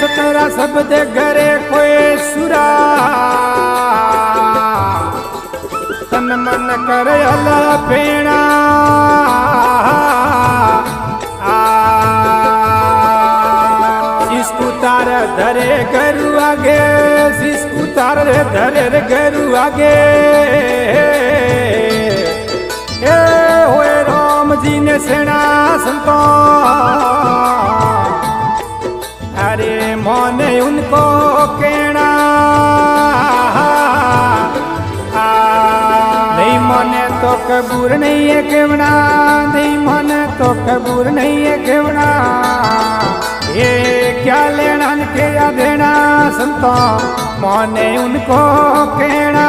सतरा शब्द घरे कोई सुरा तन मन कर अला पेणा सिस्कुतार धरे घरु आगे सिस्कुतार धरे घरु आगे ए होए राम जी ने सेना संतो अरे मोने उनको कहना नहीं मने तो कबूर नहीं है कहना नहीं मने तो कबूर नहीं है कहना ये क्या लेना क्या देना संतो मोने उनको कहना